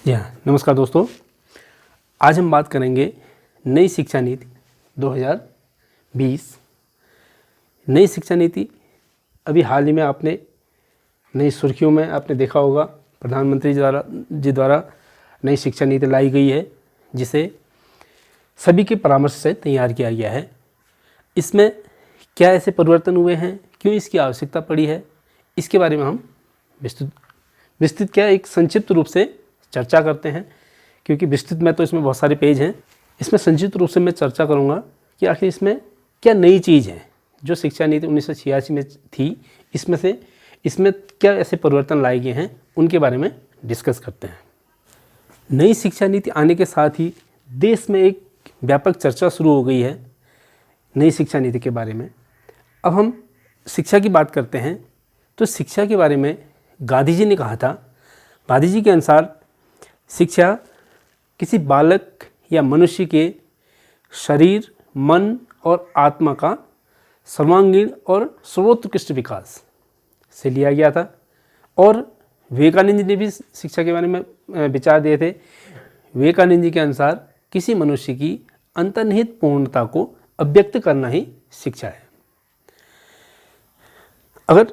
जी हाँ, नमस्कार दोस्तों। आज हम बात करेंगे नई शिक्षा नीति 2020। नई शिक्षा नीति अभी हाल ही में आपने नई सुर्खियों में आपने देखा होगा, प्रधानमंत्री जी द्वारा नई शिक्षा नीति लाई गई है, जिसे सभी के परामर्श से तैयार किया गया है। इसमें क्या ऐसे परिवर्तन हुए हैं, क्यों इसकी आवश्यकता पड़ी है, इसके बारे में हम विस्तृत क्या एक संक्षिप्त रूप से चर्चा करते हैं। क्योंकि विस्तृत में तो इसमें बहुत सारे पेज हैं, इसमें संक्षिप्त रूप से मैं चर्चा करूंगा कि आखिर इसमें क्या नई चीज़ है जो शिक्षा नीति 1986 में थी, इसमें क्या ऐसे परिवर्तन लाए गए हैं, उनके बारे में डिस्कस करते हैं। नई शिक्षा नीति आने के साथ ही देश में एक व्यापक चर्चा शुरू हो गई है नई शिक्षा नीति के बारे में। अब हम शिक्षा की बात करते हैं तो शिक्षा के बारे में गांधी जी ने कहा था, गांधी जी के अनुसार शिक्षा किसी बालक या मनुष्य के शरीर, मन और आत्मा का सर्वांगीण और सर्वोत्कृष्ट विकास से लिया गया था। और विवेकानंद जी ने भी शिक्षा के बारे में विचार दिए थे। विवेकानंद जी के अनुसार किसी मनुष्य की अंतर्निहित पूर्णता को अभिव्यक्त करना ही शिक्षा है। अगर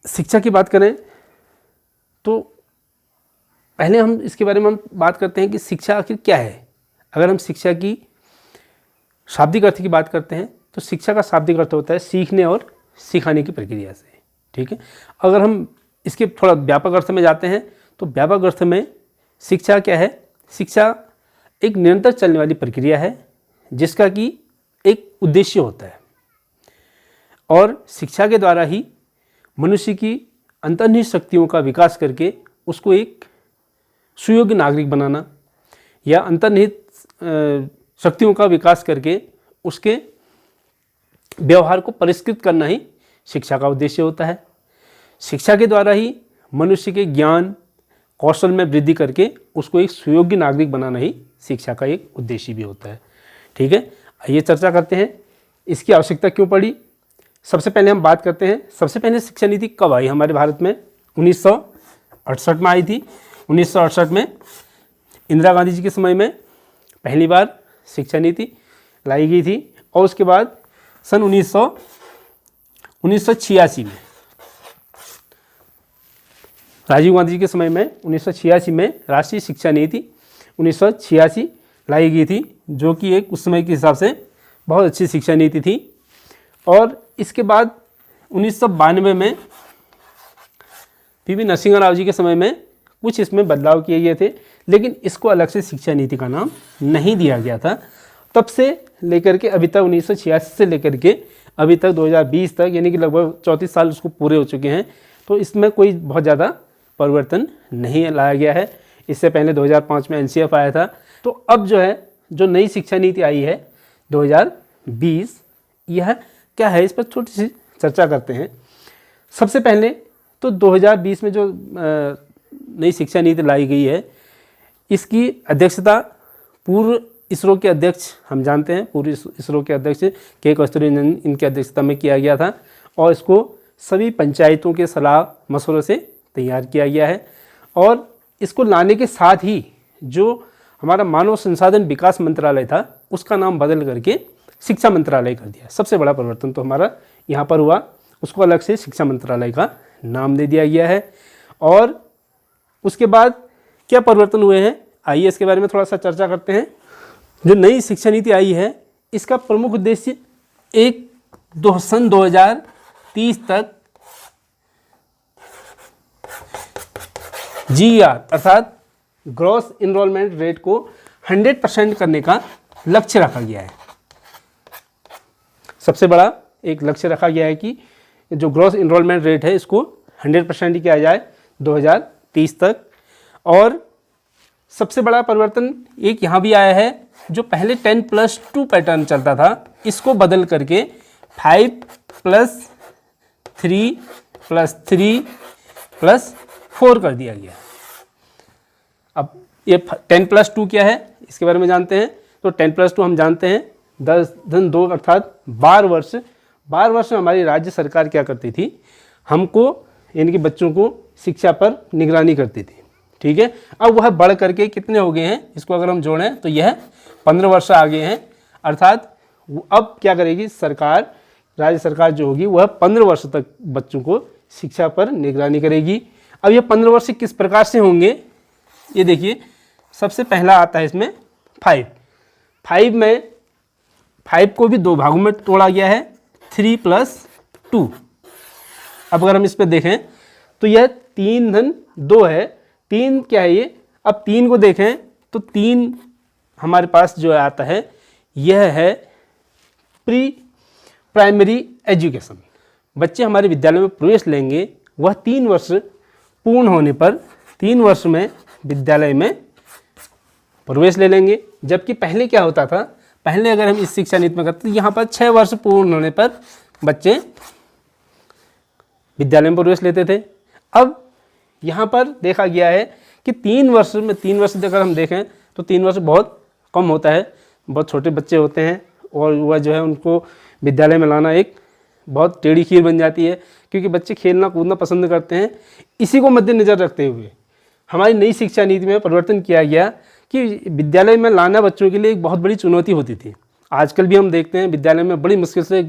शिक्षा की बात करें तो पहले हम इसके बारे में हम बात करते हैं कि शिक्षा आखिर क्या है। अगर हम शिक्षा की शाब्दिक अर्थ की बात करते हैं तो शिक्षा का शाब्दिक अर्थ होता है सीखने और सिखाने की प्रक्रिया से, ठीक है। अगर हम इसके थोड़ा व्यापक अर्थ में जाते हैं तो व्यापक अर्थ में शिक्षा क्या है, शिक्षा एक निरंतर चलने वाली प्रक्रिया है जिसका कि एक उद्देश्य होता है। और शिक्षा के द्वारा ही मनुष्य की अंतर्निहित शक्तियों का विकास करके उसको एक सुयोग्य नागरिक बनाना या अंतर्निहित शक्तियों का विकास करके उसके व्यवहार को परिष्कृत करना ही शिक्षा का उद्देश्य होता है। शिक्षा के द्वारा ही मनुष्य के ज्ञान कौशल में वृद्धि करके उसको एक सुयोग्य नागरिक बनाना ही शिक्षा का एक उद्देश्य भी होता है, ठीक है। आइए चर्चा करते हैं इसकी आवश्यकता क्यों पड़ी। सबसे पहले हम बात करते हैं, सबसे पहले शिक्षा नीति कब आई हमारे भारत में। 1968 में आई थी। 1968 में इंदिरा गांधी जी के समय में पहली बार शिक्षा नीति लाई गई थी। और उसके बाद सन 1986 में राजीव गांधी जी के समय में 1986 में राष्ट्रीय शिक्षा नीति 1986 लाई गई थी, जो कि एक उस समय के हिसाब से बहुत अच्छी शिक्षा नीति थी। और इसके बाद 1992 में पी.वी. नरसिंह राव जी के समय में कुछ इसमें बदलाव किए गए थे, लेकिन इसको अलग से शिक्षा नीति का नाम नहीं दिया गया था। तब से लेकर के अभी तक 1986 से लेकर के अभी तक 2020 तक, यानी कि लगभग 34 साल उसको पूरे हो चुके हैं, तो इसमें कोई बहुत ज़्यादा परिवर्तन नहीं लाया गया है। इससे पहले 2005 में NCF आया था। तो अब जो है, जो नई शिक्षा नीति आई है 2020, यह क्या है, इस पर छोटी सी चर्चा करते हैं। सबसे पहले तो 2020 में जो नई शिक्षा नीति लाई गई है, इसकी अध्यक्षता पूर्व इसरो के अध्यक्ष, हम जानते हैं पूर्व इसरो के अध्यक्ष के कस्तूरीरंजन, इनकी अध्यक्षता में किया गया था। और इसको सभी पंचायतों के सलाह मशवरे से तैयार किया गया है। और इसको लाने के साथ ही जो हमारा मानव संसाधन विकास मंत्रालय था, उसका नाम बदल करके शिक्षा मंत्रालय कर दिया। सबसे बड़ा परिवर्तन तो हमारा यहाँ पर हुआ, उसको अलग से शिक्षा मंत्रालय का नाम दे दिया गया है। और उसके बाद क्या परिवर्तन हुए हैं, आइए इसके बारे में थोड़ा सा चर्चा करते हैं। जो नई शिक्षा नीति आई है, इसका प्रमुख उद्देश्य सन 2030 तक GER अर्थात ग्रॉस इनरोलमेंट रेट को 100% करने का लक्ष्य रखा गया है। सबसे बड़ा एक लक्ष्य रखा गया है कि जो ग्रॉस इनरोलमेंट रेट है इसको 100% ही किया जाए 2030 तक। और सबसे बड़ा परिवर्तन एक यहाँ भी आया है, जो पहले 10+2 पैटर्न चलता था, इसको बदल करके 5+3+3+4 कर दिया गया। अब ये 10+2 क्या है, इसके बारे में जानते हैं। तो 10+2 हम जानते हैं 10×2 अर्थात 12 वर्ष। 12 वर्ष में हमारी राज्य सरकार क्या करती थी, हमको यानी कि बच्चों को शिक्षा पर निगरानी करती थी, ठीक है। अब वह बढ़ करके कितने हो गए हैं, इसको अगर हम जोड़ें तो यह 15 वर्ष आ गए हैं। अर्थात अब क्या करेगी सरकार, राज्य सरकार जो होगी वह 15 वर्ष तक बच्चों को शिक्षा पर निगरानी करेगी। अब ये 15 वर्ष किस प्रकार से होंगे, ये देखिए। सबसे पहला आता है इसमें 5 को भी 2 भागों में तोड़ा गया है, 3 + 2। अब अगर हम इस पर देखें तो यह 3 धन 2 है। 3 क्या है ये, अब 3 को देखें तो 3 हमारे पास जो आता है यह है प्राइमरी एजुकेशन। बच्चे हमारे विद्यालय में प्रवेश लेंगे, वह 3 वर्ष पूर्ण होने पर 3 वर्ष में विद्यालय में प्रवेश ले लेंगे। जबकि पहले क्या होता था, पहले अगर हम इस शिक्षा नीति में करते तो यहाँ पर 6 वर्ष पूर्ण होने पर बच्चे विद्यालय में प्रवेश लेते थे। अब यहाँ पर देखा गया है कि 3 वर्ष अगर हम देखें तो 3 वर्ष बहुत कम होता है, बहुत छोटे बच्चे होते हैं और वह जो है उनको विद्यालय में लाना एक बहुत टेढ़ी खीर बन जाती है, क्योंकि बच्चे खेलना कूदना पसंद करते हैं। इसी को मद्देनज़र रखते हुए हमारी नई शिक्षा नीति में परिवर्तन किया गया कि विद्यालय में लाना बच्चों के लिए एक बहुत बड़ी चुनौती होती थी। आजकल भी हम देखते हैं विद्यालय में बड़ी मुश्किल से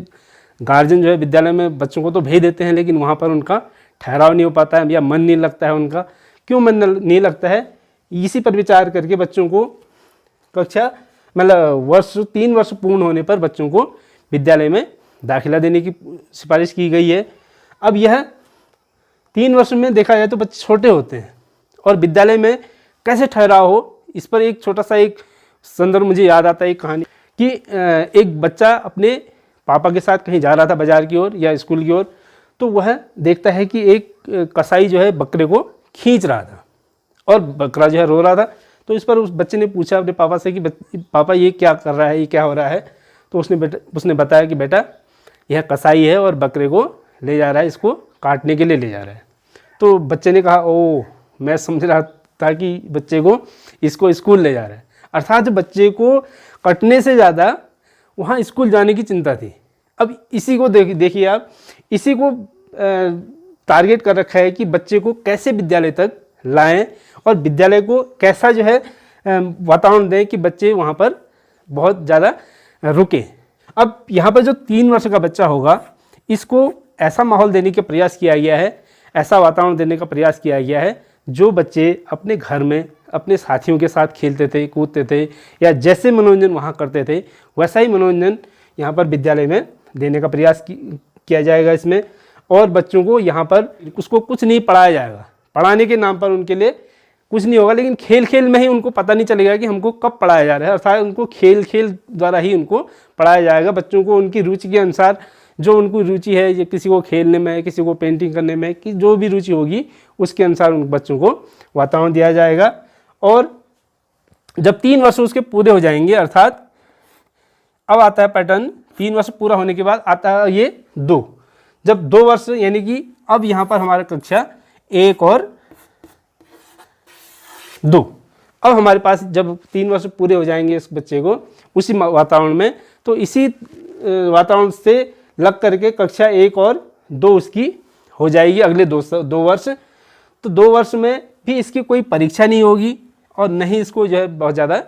गार्जियन जो है विद्यालय में बच्चों को तो भेज देते हैं, लेकिन वहाँ पर उनका ठहराव नहीं हो पाता है या मन नहीं लगता है उनका। क्यों मन नहीं लगता है, इसी पर विचार करके बच्चों को कक्षा 3 वर्ष पूर्ण होने पर बच्चों को विद्यालय में दाखिला देने की सिफारिश की गई है। अब यह 3 वर्ष में देखा जाए तो बच्चे छोटे होते हैं और विद्यालय में कैसे ठहराव हो, इस पर एक छोटा सा एक संदर्भ मुझे याद आता है, एक कहानी कि एक बच्चा अपने पापा के साथ कहीं जा रहा था बाजार की ओर या स्कूल की ओर, तो वह देखता है कि एक कसाई जो है बकरे को खींच रहा था और बकरा जो है रो रहा था। तो इस पर उस बच्चे ने पूछा अपने पापा से कि पापा ये क्या कर रहा है, ये क्या हो रहा है। तो उसने बताया कि बेटा यह कसाई है और बकरे को ले जा रहा है, इसको काटने के लिए ले जा रहा है। तो बच्चे ने कहा ओह, मैं समझ रहा था कि बच्चे को इसको स्कूल ले जा रहा है। अर्थात बच्चे को कटने से ज़्यादा वहाँ स्कूल जाने की चिंता थी। अब इसी को देखिए आप, इसी को टारगेट कर रखा है कि बच्चे को कैसे विद्यालय तक लाएं और विद्यालय को कैसा जो है वातावरण दें कि बच्चे वहाँ पर बहुत ज़्यादा रुके। अब यहाँ पर जो 3 वर्ष का बच्चा होगा, इसको ऐसा माहौल देने का प्रयास किया गया है, ऐसा वातावरण देने का प्रयास किया गया है जो बच्चे अपने घर में अपने साथियों के साथ खेलते थे, कूदते थे या जैसे मनोरंजन वहाँ करते थे वैसा ही मनोरंजन यहाँ पर विद्यालय में देने का प्रयास किया जाएगा इसमें। और बच्चों को यहाँ पर उसको कुछ नहीं पढ़ाया जाएगा, पढ़ाने के नाम पर उनके लिए कुछ नहीं होगा, लेकिन खेल खेल में ही उनको पता नहीं चलेगा कि हमको कब पढ़ाया जा रहा है। अर्थात उनको खेल खेल द्वारा ही उनको पढ़ाया जाएगा। बच्चों को उनकी रुचि के अनुसार, जो उनको रुचि है, किसी को खेलने में, किसी को पेंटिंग करने में, कि जो भी रुचि होगी उसके अनुसार उन बच्चों को वातावरण दिया जाएगा। और जब 3 वर्ष उसके पूरे हो जाएंगे, अर्थात अब आता है पैटर्न, 3 वर्ष पूरा होने के बाद आता है ये 2। जब 2 वर्ष यानी कि अब यहाँ पर हमारा कक्षा 1 और 2, अब हमारे पास जब 3 वर्ष पूरे हो जाएंगे इस बच्चे को उसी वातावरण में, तो इसी वातावरण से लग करके कक्षा 1 और 2 उसकी हो जाएगी अगले 2 वर्ष। तो 2 वर्ष में भी इसकी कोई परीक्षा नहीं होगी और न ही इसको जो है बहुत ज़्यादा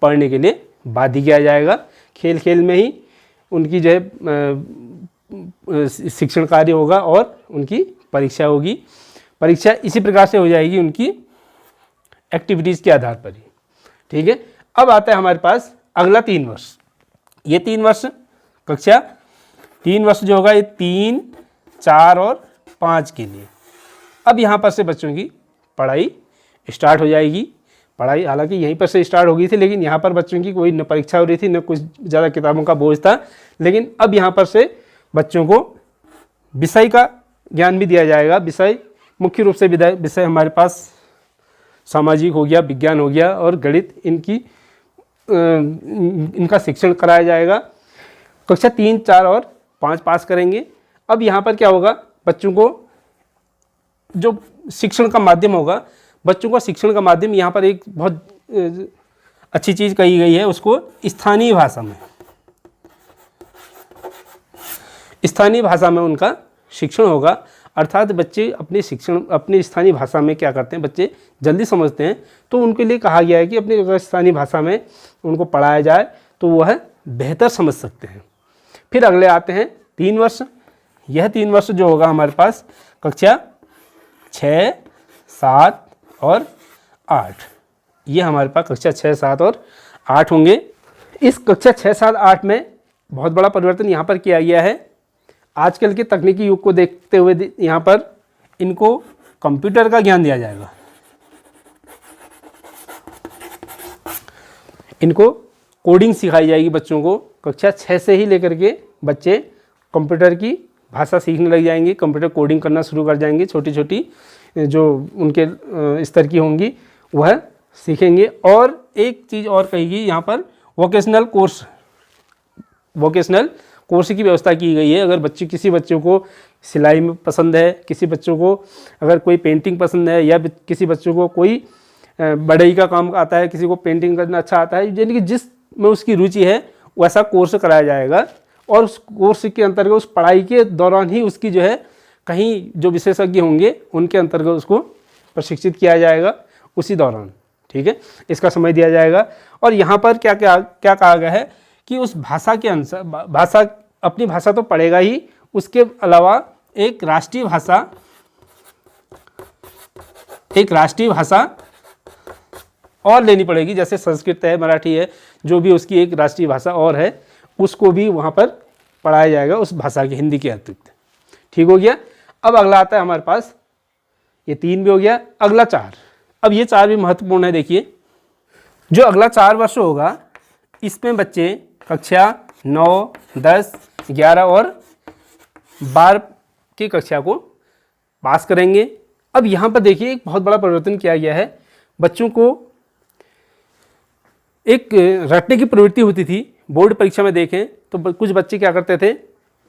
पढ़ने के लिए बाध्य किया जाएगा। खेल खेल में ही उनकी जो है शिक्षण कार्य होगा और उनकी परीक्षा होगी। परीक्षा इसी प्रकार से हो जाएगी उनकी एक्टिविटीज़ के आधार पर ही। ठीक है। अब आता है हमारे पास अगला 3 वर्ष। ये 3 वर्ष कक्षा 3 वर्ष जो होगा ये 3, 4 और 5 के लिए। अब यहाँ पर से बच्चों की पढ़ाई स्टार्ट हो जाएगी। पढ़ाई हालांकि यहीं पर से स्टार्ट हो गई थी, लेकिन यहाँ पर बच्चों की कोई न परीक्षा हो रही थी, न कुछ ज़्यादा किताबों का बोझ था। लेकिन अब यहाँ पर से बच्चों को विषय का ज्ञान भी दिया जाएगा। विषय मुख्य रूप से विषय हमारे पास सामाजिक हो गया, विज्ञान हो गया और गणित, इनका शिक्षण कराया जाएगा। कक्षा 3, 4 और 5 पास करेंगे। अब यहाँ पर क्या होगा, बच्चों को जो शिक्षण का माध्यम होगा, बच्चों का शिक्षण का माध्यम यहाँ पर एक बहुत अच्छी चीज़ कही गई है, उसको स्थानीय भाषा में उनका शिक्षण होगा। अर्थात बच्चे अपने स्थानीय भाषा में क्या करते हैं, बच्चे जल्दी समझते हैं, तो उनके लिए कहा गया है कि अपनी अगर स्थानीय भाषा में उनको पढ़ाया जाए तो वह बेहतर समझ सकते हैं। फिर अगले आते हैं 3 वर्ष। यह 3 वर्ष जो होगा हमारे पास कक्षा 6, 7 और 8, ये हमारे पास कक्षा 6, 7 और 8 होंगे। इस कक्षा 6, 7, 8 में बहुत बड़ा परिवर्तन यहाँ पर किया गया है। आजकल के तकनीकी युग को देखते हुए यहाँ पर इनको कंप्यूटर का ज्ञान दिया जाएगा। इनको कोडिंग सिखाई जाएगी बच्चों को। कक्षा 6 से ही लेकर के बच्चे कंप्यूटर की भाषा सीखने लग जाएंगे, कंप्यूटर कोडिंग करना शुरू कर जाएंगे। छोटी छोटी जो उनके स्तर की होंगी वह सीखेंगे। और एक चीज़ और कहेगी, यहाँ पर वोकेशनल कोर्स की व्यवस्था की गई है। अगर किसी बच्चों को सिलाई में पसंद है, किसी बच्चों को अगर कोई पेंटिंग पसंद है, या किसी बच्चों को कोई बढ़ई का काम आता है, किसी को पेंटिंग करना अच्छा आता है, यानी कि जिस में उसकी रुचि है वैसा कोर्स कराया जाएगा। और उस कोर्स के अंतर्गत उस पढ़ाई के दौरान ही उसकी जो है कहीं जो विशेषज्ञ होंगे उनके अंतर्गत उसको प्रशिक्षित किया जाएगा उसी दौरान। ठीक है, इसका समय दिया जाएगा। और यहाँ पर क्या कहा गया है कि उस भाषा के अनुसार अपनी भाषा तो पढ़ेगा ही, उसके अलावा एक राष्ट्रीय भाषा और लेनी पड़ेगी। जैसे संस्कृत है, मराठी है, जो भी उसकी एक राष्ट्रीय भाषा और है, उसको भी वहाँ पर पढ़ाया जाएगा उस भाषा की, हिंदी के अतिरिक्त। ठीक हो गया। अब अगला आता है हमारे पास, ये 3 भी हो गया, अगला 4। अब ये 4 भी महत्वपूर्ण है। देखिए, जो अगला 4 वर्ष होगा इसमें बच्चे कक्षा 9, 10, 11 और 12 की कक्षा को पास करेंगे। अब यहाँ पर देखिए एक बहुत बड़ा परिवर्तन किया गया है। बच्चों को एक रटने की प्रवृत्ति होती थी। बोर्ड परीक्षा में देखें तो कुछ बच्चे क्या करते थे,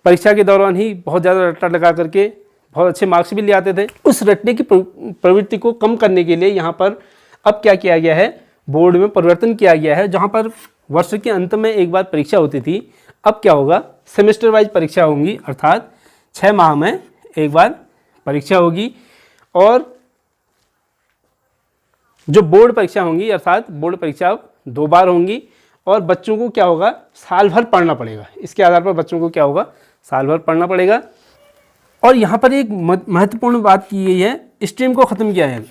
परीक्षा के दौरान ही बहुत ज़्यादा रट्टा लगा करके बहुत अच्छे मार्क्स भी ले आते थे। उस रटने की प्रवृत्ति को कम करने के लिए यहाँ पर अब क्या किया गया है, बोर्ड में परिवर्तन किया गया है। जहाँ पर वर्ष के अंत में एक बार परीक्षा होती थी, अब क्या होगा, सेमेस्टर वाइज परीक्षा होंगी, अर्थात 6 माह में एक बार परीक्षा होगी। और जो बोर्ड परीक्षा होंगी, अर्थात बोर्ड परीक्षा 2 बार होंगी। और बच्चों को क्या होगा, साल भर पढ़ना पड़ेगा। इसके आधार पर बच्चों को क्या होगा, साल भर पढ़ना पड़ेगा। और यहाँ पर एक महत्वपूर्ण बात की गई है, स्ट्रीम को ख़त्म किया है।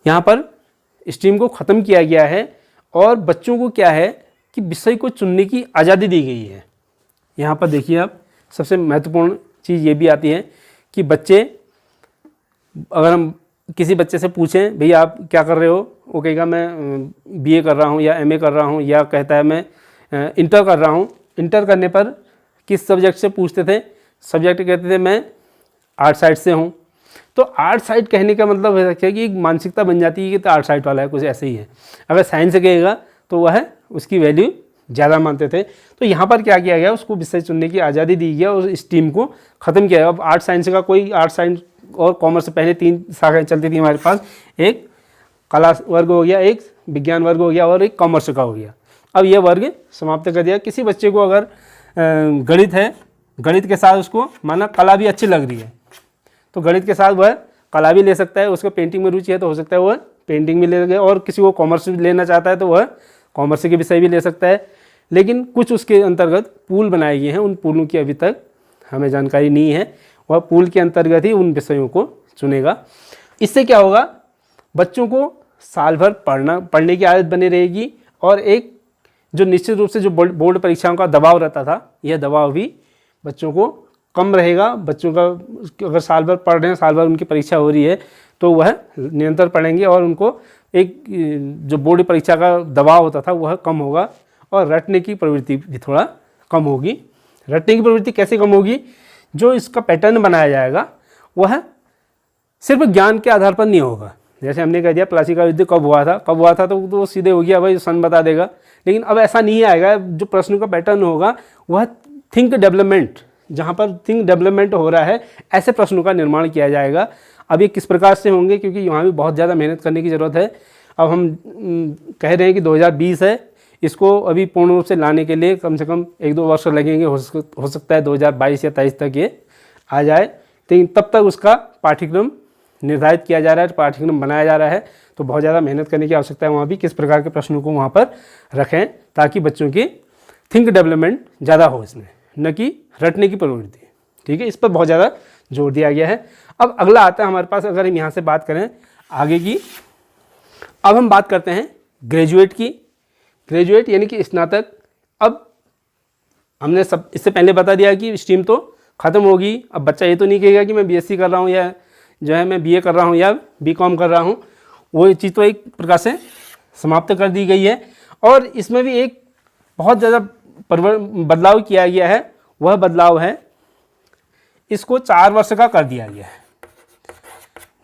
यहाँ पर स्ट्रीम को ख़त्म किया गया है और बच्चों को क्या है कि विषय को चुनने की आज़ादी दी गई है। यहाँ पर देखिए आप, सबसे महत्वपूर्ण चीज़ ये भी आती है कि बच्चे, अगर हम किसी बच्चे से पूछें भैया आप क्या कर रहे हो, वो कहेगा मैं BA कर रहा हूँ या MA कर रहा हूँ, या कहता है मैं इंटर कर रहा हूँ। इंटर करने पर किस सब्जेक्ट से पूछते थे, सब्जेक्ट कहते थे मैं आर्ट साइड से हूँ। तो आर्ट साइड कहने का मतलब है कि एक मानसिकता बन जाती है कि तो आर्ट साइड वाला है, कुछ ऐसे ही है। अगर साइंस से कहेगा तो वह उसकी वैल्यू ज़्यादा मानते थे। तो यहाँ पर क्या किया गया, उसको विषय चुनने की आज़ादी दी गई और स्ट्रीम को ख़त्म किया गया। अब आर्ट साइंस का कोई, आर्ट साइंस और कॉमर्स से पहले 3 शाखाएँ चलती थी हमारे पास, एक कला वर्ग हो गया, एक विज्ञान वर्ग हो गया और एक कॉमर्स का हो गया। अब यह वर्ग समाप्त कर दिया। किसी बच्चे को अगर गणित है, गणित के साथ उसको माना कला भी अच्छी लग रही है, तो गणित के साथ वह कला भी ले सकता है। उसको पेंटिंग में रुचि है तो हो सकता है वह पेंटिंग भी ले सके, और किसी को कॉमर्स लेना चाहता है तो वह कॉमर्स के विषय भी ले सकता है। लेकिन कुछ उसके अंतर्गत पूल बनाए गए हैं, उन पूलों की अभी तक हमें जानकारी नहीं है। वह पूल के अंतर्गत ही उन विषयों को चुनेगा। इससे क्या होगा, बच्चों को साल भर पढ़ने की आदत बनी रहेगी। और एक जो निश्चित रूप से जो बोर्ड परीक्षाओं का दबाव रहता था, यह दबाव भी बच्चों को कम रहेगा। बच्चों का अगर साल भर पढ़ रहे हैं, साल भर उनकी परीक्षा हो रही है, तो वह निरंतर पढ़ेंगे और उनको एक जो बोर्ड परीक्षा का दबाव होता था वह कम होगा। और रटने की प्रवृत्ति भी थोड़ा कम होगी। रटने की प्रवृत्ति कैसे कम होगी, जो इसका पैटर्न बनाया जाएगा वह सिर्फ ज्ञान के आधार पर नहीं होगा। जैसे हमने कह दिया प्लासी का युद्ध कब हुआ था, तो वो सीधे हो गया भाई सन बता देगा। लेकिन अब ऐसा नहीं आएगा। जो प्रश्न का पैटर्न होगा वह थिंक डेवलपमेंट, जहाँ पर थिंक डेवलपमेंट हो रहा है, ऐसे प्रश्नों का निर्माण किया जाएगा। अब ये किस प्रकार से होंगे, क्योंकि यहाँ भी बहुत ज़्यादा मेहनत करने की ज़रूरत है। अब हम कह रहे हैं कि 2020 है, इसको अभी पूर्ण रूप से लाने के लिए कम से कम 1-2 वर्ष लगेंगे, हो सकता है 2022 या 23 तक ये आ जाए, लेकिन तब तक उसका पाठ्यक्रम निर्धारित किया जा रहा है, पाठ्यक्रम बनाया जा रहा है। तो बहुत ज़्यादा मेहनत करने की आवश्यकता है वहाँ भी, किस प्रकार के प्रश्नों को वहाँ पर रखें ताकि बच्चों की थिंक डेवलपमेंट ज़्यादा हो इसमें, न कि रटने की प्रवृत्ति। ठीक है, इस पर बहुत ज़्यादा जोर दिया गया है। अब अगला आता है हमारे पास, अगर हम यहाँ से बात करें आगे की, अब हम बात करते हैं ग्रेजुएट की। ग्रेजुएट यानी कि स्नातक। अब हमने सब इससे पहले बता दिया कि स्ट्रीम तो ख़त्म होगी। अब बच्चा ये तो नहीं कहेगा कि मैं बीएससी कर रहा हूँ या जो है मैं बीए कर रहा हूँ या बीकॉम कर रहा हूँ, वो चीज़ तो एक प्रकार से समाप्त कर दी गई है। और इसमें भी एक बहुत ज़्यादा बदलाव किया गया है। वह बदलाव है, इसको 4 वर्ष का कर दिया गया है।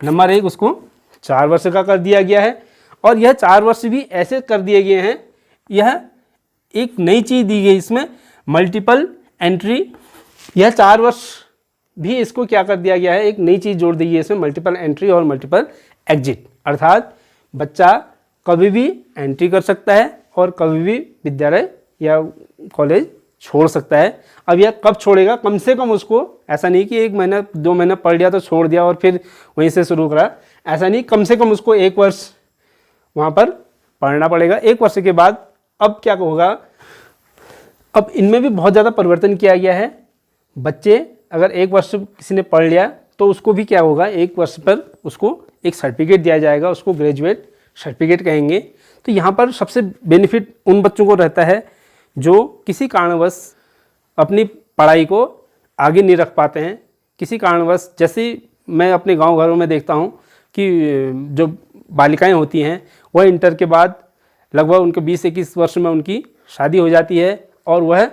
नंबर 1, उसको 4 वर्ष का कर दिया गया है। और यह 4 वर्ष भी ऐसे कर दिए गए हैं, यह एक नई चीज़ दी गई इसमें, मल्टीपल एंट्री। यह 4 वर्ष भी इसको क्या कर दिया गया है, एक नई चीज़ जोड़ दी गई है इसमें, मल्टीपल एंट्री और मल्टीपल एग्जिट। अर्थात बच्चा कभी भी एंट्री कर सकता है और कभी भी विद्यालय या कॉलेज छोड़ सकता है। अब यह कब छोड़ेगा, कम से कम उसको, ऐसा नहीं कि 1 महीना 2 महीना पढ़ लिया तो छोड़ दिया और फिर वहीं से शुरू करा, ऐसा नहीं, कम से कम उसको 1 वर्ष वहाँ पर पढ़ना पड़ेगा। 1 वर्ष के बाद अब क्या होगा, अब इनमें भी बहुत ज़्यादा परिवर्तन किया गया है। बच्चे अगर 1 वर्ष किसी ने पढ़ लिया तो उसको भी क्या होगा, 1 वर्ष पर उसको एक सर्टिफिकेट दिया जाएगा, उसको ग्रेजुएट सर्टिफिकेट कहेंगे। तो यहाँ पर सबसे बेनिफिट उन बच्चों को रहता है जो किसी कारणवश अपनी पढ़ाई को आगे नहीं रख पाते हैं। किसी कारणवश, जैसे मैं अपने गांव घरों में देखता हूँ कि जो बालिकाएं होती हैं वह इंटर के बाद लगभग उनके 20-21 वर्ष में उनकी शादी हो जाती है। और वह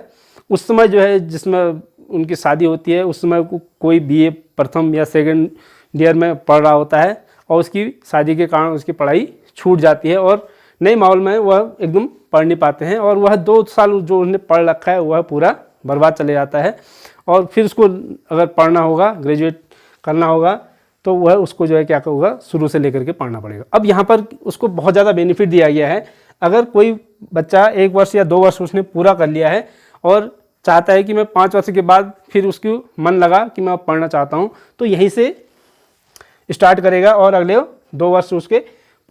उस समय जो है जिसमें उनकी शादी होती है उस समय कोई बीए प्रथम या सेकंड ईयर में पढ़ रहा होता है और उसकी शादी के कारण उसकी पढ़ाई छूट जाती है और नए माहौल में वह एकदम पढ़ नहीं पाते हैं और वह 2 साल जो उन्हें पढ़ रखा है वह पूरा बर्बाद चले जाता है। और फिर उसको अगर पढ़ना होगा, ग्रेजुएट करना होगा, तो वह उसको जो है क्या होगा, शुरू से लेकर के पढ़ना पड़ेगा। अब यहाँ पर उसको बहुत ज़्यादा बेनिफिट दिया गया है। अगर कोई बच्चा 1 वर्ष या 2 वर्ष उसने पूरा कर लिया है और चाहता है कि मैं 5 वर्ष के बाद फिर उसको मन लगा कि मैं अब पढ़ना चाहता हूँ, तो यहीं से स्टार्ट करेगा और अगले 2 वर्ष उसके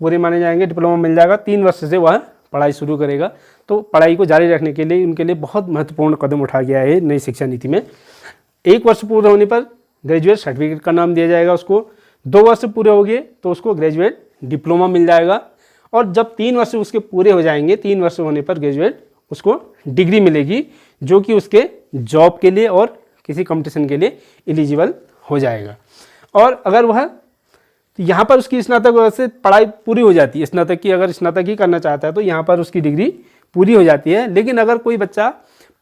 पूरे माने जाएंगे, डिप्लोमा मिल जाएगा। 3 वर्ष से वह पढ़ाई शुरू करेगा। तो पढ़ाई को जारी रखने के लिए उनके लिए बहुत महत्वपूर्ण कदम उठाया गया है नई शिक्षा नीति में। 1 वर्ष पूरा होने पर ग्रेजुएट सर्टिफिकेट का नाम दिया जाएगा उसको। 2 वर्ष पूरे हो गए तो उसको ग्रेजुएट डिप्लोमा मिल जाएगा। और जब 3 वर्ष उसके पूरे हो जाएंगे, 3 वर्ष होने पर ग्रेजुएट उसको डिग्री मिलेगी, जो कि उसके जॉब के लिए और किसी कंपटीशन के लिए एलिजिबल हो जाएगा। और अगर वह यहाँ पर उसकी स्नातक से पढ़ाई पूरी हो जाती है, स्नातक की अगर स्नातक ही करना चाहता है तो यहाँ पर उसकी डिग्री पूरी हो जाती है। लेकिन अगर कोई बच्चा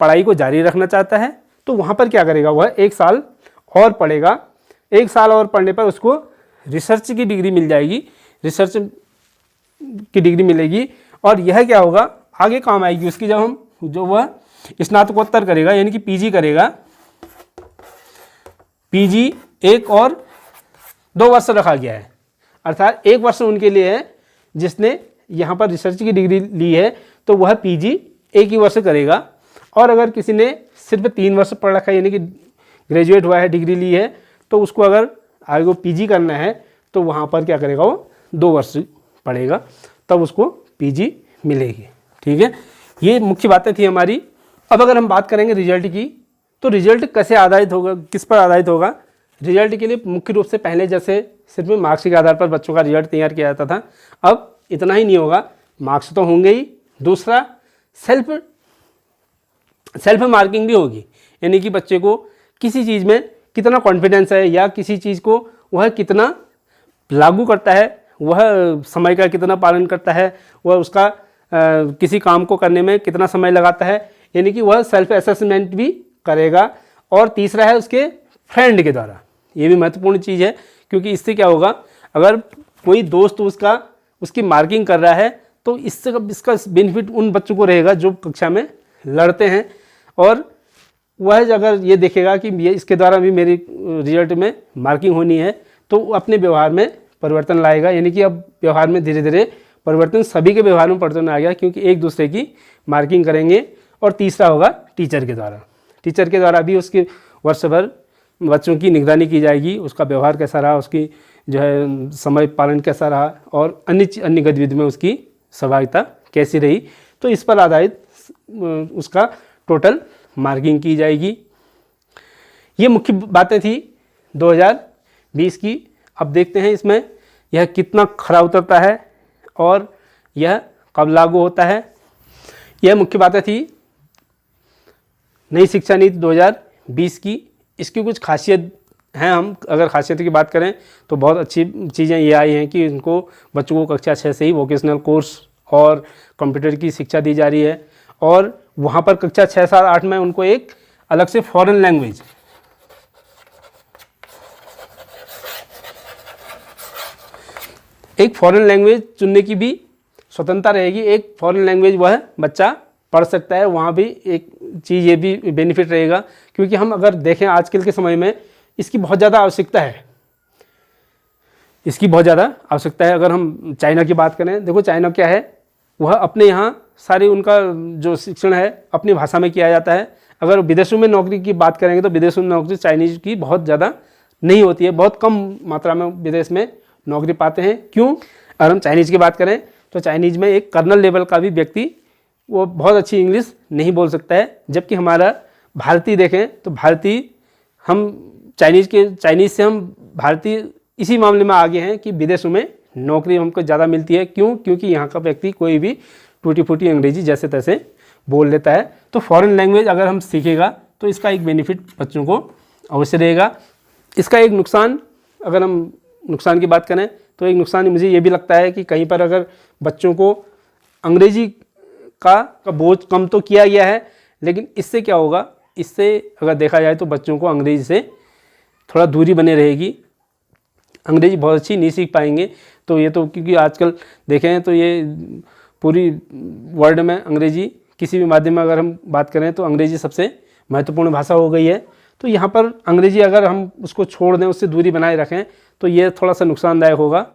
पढ़ाई को जारी रखना चाहता है तो वहाँ पर क्या करेगा, वह 1 साल और पढ़ेगा। 1 साल और पढ़ने पर उसको रिसर्च की डिग्री मिल जाएगी, रिसर्च की डिग्री मिलेगी। और यह क्या होगा, आगे काम आएगी उसकी, जब हम जो वह स्नातकोत्तर करेगा यानी कि पीजी करेगा। पीजी 1 और 2 वर्ष रखा गया है, अर्थात 1 वर्ष उनके लिए है जिसने यहाँ पर रिसर्च की डिग्री ली है तो वह पीजी 1 ही वर्ष करेगा। और अगर किसी ने सिर्फ 3 वर्ष पढ़ रखा है यानी कि ग्रेजुएट हुआ है, डिग्री ली है, तो उसको अगर आगे वो पीजी करना है तो वहाँ पर क्या करेगा, वो 2 वर्ष पढ़ेगा, तब उसको पीजी मिलेगी। ठीक है, ये मुख्य बातें थी हमारी। अब अगर हम बात करेंगे रिजल्ट की, तो रिजल्ट कैसे आधारित होगा, किस पर आधारित होगा। रिजल्ट के लिए मुख्य रूप से पहले जैसे सिर्फ मार्क्स के आधार पर बच्चों का रिजल्ट तैयार किया जाता था, अब इतना ही नहीं होगा, मार्क्स तो होंगे ही, दूसरा सेल्फ मार्किंग भी होगी। यानी कि बच्चे को किसी चीज़ में कितना कॉन्फिडेंस है या किसी चीज़ को वह कितना लागू करता है, वह समय का कितना पालन करता है, वह उसका किसी काम को करने में कितना समय लगाता है, यानी कि वह सेल्फ असेसमेंट भी करेगा। और तीसरा है उसके फ्रेंड के द्वारा, ये भी महत्वपूर्ण चीज़ है, क्योंकि इससे क्या होगा, अगर कोई दोस्त उसकी मार्किंग कर रहा है तो इससे इसका बेनिफिट उन बच्चों को रहेगा जो कक्षा में लड़ते हैं। और वह अगर ये देखेगा कि ये इसके द्वारा भी मेरी रिजल्ट में मार्किंग होनी है, तो अपने व्यवहार में परिवर्तन लाएगा। यानी कि अब व्यवहार में धीरे धीरे परिवर्तन, सभी के व्यवहार में परिवर्तन आ गया, क्योंकि एक दूसरे की मार्किंग करेंगे। और तीसरा होगा टीचर के द्वारा। टीचर के द्वारा भी उसके वर्ष भर बच्चों की निगरानी की जाएगी, उसका व्यवहार कैसा रहा, उसकी जो है समय पालन कैसा रहा और अन्य गतिविधि में उसकी सहभागिता कैसी रही। तो इस पर आधारित उसका टोटल मार्किंग की जाएगी। ये मुख्य बातें थी 2020 की। अब देखते हैं इसमें यह कितना खरा उतरता है और यह कब लागू होता है। यह मुख्य बातें थी नई शिक्षा नीति 2020 की। इसकी कुछ खासियत हैं, हम अगर खासियत की बात करें तो बहुत अच्छी चीज़ें ये आई हैं कि इनको बच्चों को कक्षा 6 से ही वोकेशनल कोर्स और कंप्यूटर की शिक्षा दी जा रही है। और वहाँ पर कक्षा 6, 7, 8 में उनको एक अलग से फॉरेन लैंग्वेज, चुनने की भी स्वतंत्रता रहेगी। एक फॉरेन लैंग्वेज वह बच्चा पढ़ सकता है। वहाँ भी एक चीज़ ये भी बेनिफिट रहेगा, क्योंकि हम अगर देखें आजकल के समय में इसकी बहुत ज़्यादा आवश्यकता है। अगर हम चाइना की बात करें, देखो चाइना क्या है, वह अपने यहाँ सारे उनका जो शिक्षण है अपनी भाषा में किया जाता है। अगर विदेशों में नौकरी की बात करेंगे तो विदेशों में नौकरी चाइनीज़ की बहुत ज़्यादा नहीं होती है, बहुत कम मात्रा में विदेश में नौकरी पाते हैं। क्यों? अगर हम चाइनीज़ की बात करें तो चाइनीज़ में एक कर्नल लेवल का भी व्यक्ति वो बहुत अच्छी इंग्लिश नहीं बोल सकता है। जबकि हमारा भारतीय देखें तो भारतीय, हम चाइनीज़ से हम भारतीय इसी मामले में आगे हैं कि विदेशों में नौकरी हमको ज़्यादा मिलती है। क्यों? क्योंकि यहाँ का व्यक्ति कोई भी टूटी फूटी अंग्रेजी जैसे तैसे बोल लेता है। तो फॉरेन लैंग्वेज अगर हम सीखेगा तो इसका एक बेनिफिट बच्चों को अवश्य रहेगा। इसका एक नुकसान, अगर हम नुकसान की बात करें तो एक नुकसान मुझे ये भी लगता है कि कहीं पर अगर बच्चों को अंग्रेजी का बोझ कम तो किया गया है, लेकिन इससे क्या होगा, इससे अगर देखा जाए तो बच्चों को अंग्रेजी से थोड़ा दूरी बने रहेगी। अंग्रेजी बहुत अच्छी नहीं सीख पाएंगे। तो ये तो क्योंकि आजकल देखें तो ये पूरी वर्ल्ड में अंग्रेजी किसी भी माध्यम में अगर हम बात करें तो अंग्रेजी सबसे महत्वपूर्ण भाषा हो गई है। तो यहाँ पर अंग्रेजी अगर हम उसको छोड़ दें, उससे दूरी बनाए रखें तो ये थोड़ा सा नुकसानदायक होगा।